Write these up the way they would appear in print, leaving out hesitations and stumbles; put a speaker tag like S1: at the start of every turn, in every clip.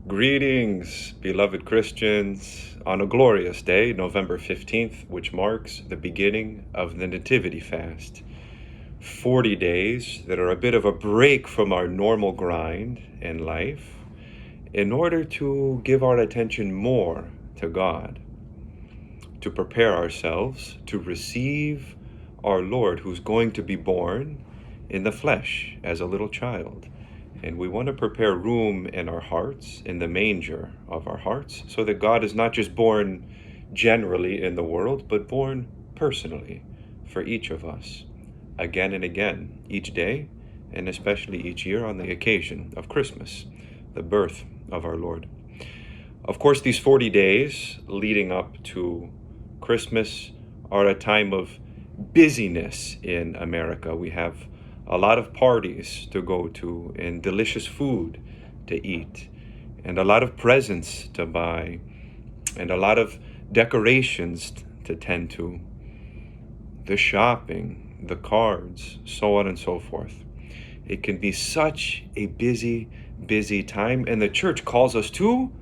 S1: Greetings, beloved Christians, on a glorious day, November 15th, which marks the beginning of the Nativity fast. 40 days that are a bit of a break from our normal grind in life in order to give our attention more to God, to prepare ourselves to receive our Lord who's going to be born in the flesh as a little child. And we want to prepare room in our hearts, in the manger of our hearts, so that God is not just born generally in the world, but born personally for each of us, again and again, each day, and especially each year on the occasion of Christmas, the birth of our Lord. Of course, these 40 days leading up to Christmas are a time of busyness in America. We have a lot of parties to go to and delicious food to eat and a lot of presents to buy and a lot of decorations to tend to, the shopping, the cards, so on and so forth. It can be such a busy time, and the church calls us to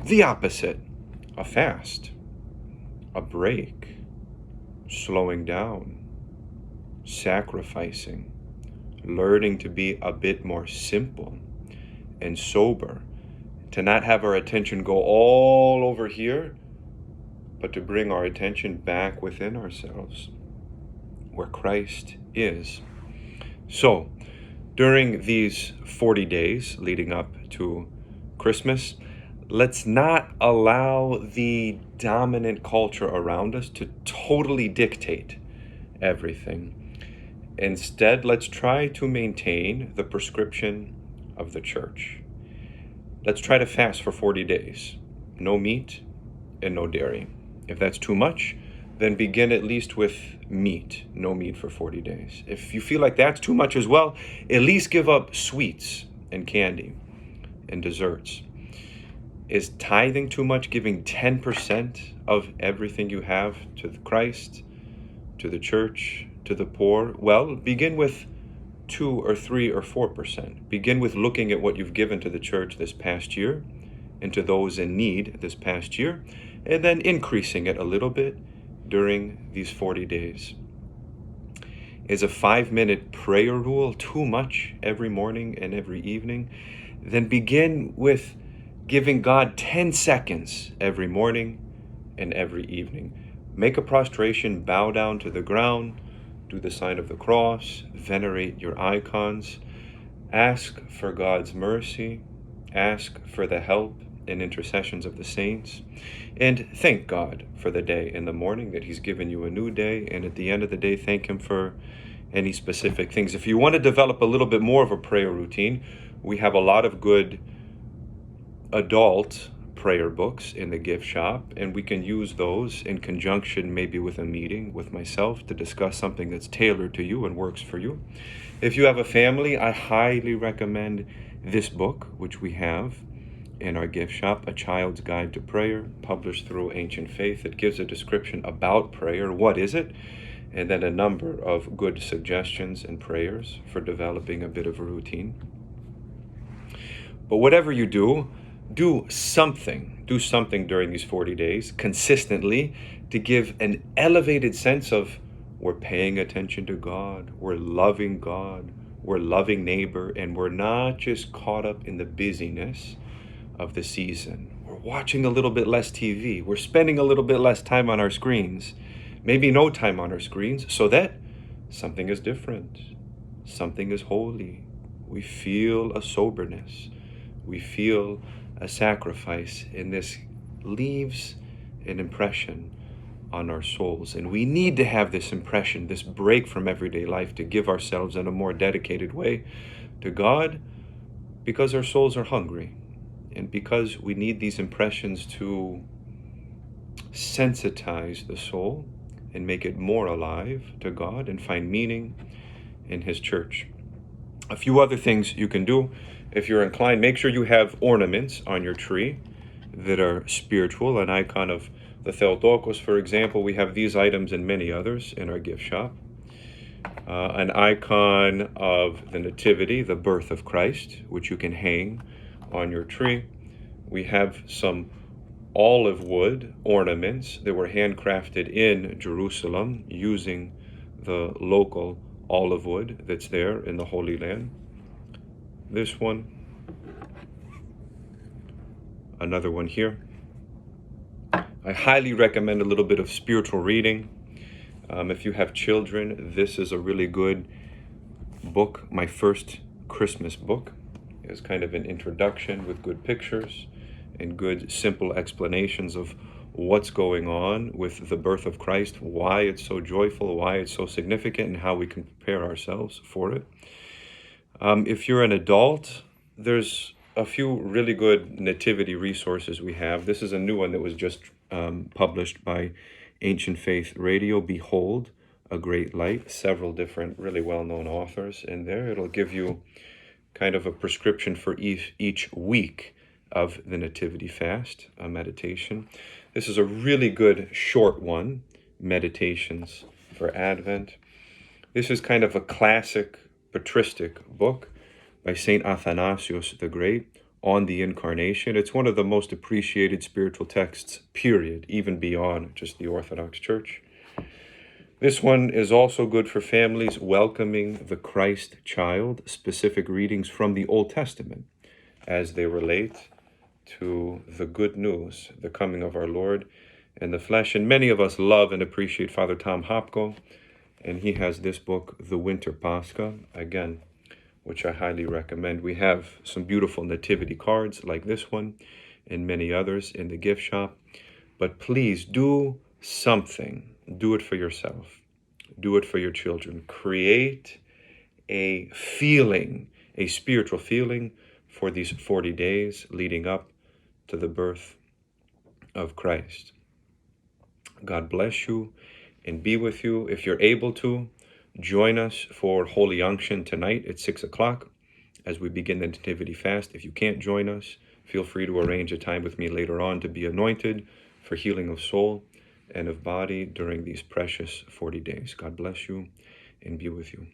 S1: the opposite: a fast, a break, slowing down, sacrificing, learning to be a bit more simple and sober, to not have our attention go all over here, but to bring our attention back within ourselves, where Christ is. So, during these 40 days leading up to Christmas, let's not allow the dominant culture around us to totally dictate everything. Instead, let's try to maintain the prescription of the church. Let's try to fast for 40 days. No meat and no dairy. If that's too much, then begin at least with meat. No meat for 40 days. If you feel like that's too much as well, at least give up sweets and candy and desserts. Is tithing too much, giving 10% of everything you have to Christ, to the church, to the poor? Well, begin with 2 or 3 or 4%. Begin with looking at what you've given to the church this past year and to those in need this past year, and then increasing it a little bit during these 40 days. Is a 5-minute prayer rule too much every morning and every evening? Then begin with giving God 10 seconds every morning and every evening. Make a prostration, bow down to the ground, do the sign of the cross, venerate your icons, ask for God's mercy, ask for the help and intercessions of the saints, and thank God for the day in the morning that He's given you a new day, and at the end of the day, thank Him for any specific things. If you want to develop a little bit more of a prayer routine, we have a lot of good adult prayer books in the gift shop, and we can use those in conjunction maybe with a meeting with myself to discuss something that's tailored to you and works for you. If you have a family, I highly recommend this book, which we have in our gift shop, A Child's Guide to Prayer, published through Ancient Faith. It gives a description about prayer, what is it, and then a number of good suggestions and prayers for developing a bit of a routine. But whatever you do something during these 40 days consistently to give an elevated sense of we're paying attention to God, we're loving neighbor, and we're not just caught up in the busyness of the season. We're watching a little bit less TV, we're spending a little bit less time on our screens, maybe no time on our screens, so that something is different, something is holy. We feel a soberness, we feel a sacrifice, and this leaves an impression on our souls. And we need to have this impression, this break from everyday life, to give ourselves in a more dedicated way to God, because our souls are hungry, and because we need these impressions to sensitize the soul and make it more alive to God and find meaning in His church. A few other things you can do. If you're inclined, make sure you have ornaments on your tree that are spiritual. An icon of the Theotokos, for example. We have these items and many others in our gift shop. An icon of the Nativity, the birth of Christ, which you can hang on your tree. We have some olive wood ornaments that were handcrafted in Jerusalem using the local olive wood that's there in the Holy Land. This one, another one here. I highly recommend a little bit of spiritual reading. If you have children, this is a really good book. My first Christmas book is kind of an introduction with good pictures and good simple explanations of what's going on with the birth of Christ, why it's so joyful, why it's so significant, and how we can prepare ourselves for it. If you're an adult, there's a few really good nativity resources we have. This is a new one that was just published by Ancient Faith Radio, Behold, a Great Light. Several different really well-known authors in there. It'll give you kind of a prescription for each week of the Nativity fast, a meditation. This is a really good short one, Meditations for Advent. This is kind of a classic patristic book by St. Athanasius the Great on the Incarnation. It's one of the most appreciated spiritual texts, period, even beyond just the Orthodox Church. This one is also good for families welcoming the Christ child, specific readings from the Old Testament as they relate to the good news, the coming of our Lord in the flesh. And many of us love and appreciate Father Tom Hopko, and he has this book, The Winter Pascha, again, which I highly recommend. We have some beautiful nativity cards like this one and many others in the gift shop. But please do something. Do it for yourself. Do it for your children. Create a feeling, a spiritual feeling for these 40 days leading up to the birth of Christ. God bless you and be with you. If you're able to, join us for Holy Unction tonight at 6 o'clock as we begin the Nativity fast. If you can't join us, feel free to arrange a time with me later on to be anointed for healing of soul and of body during these precious 40 days. God bless you and be with you.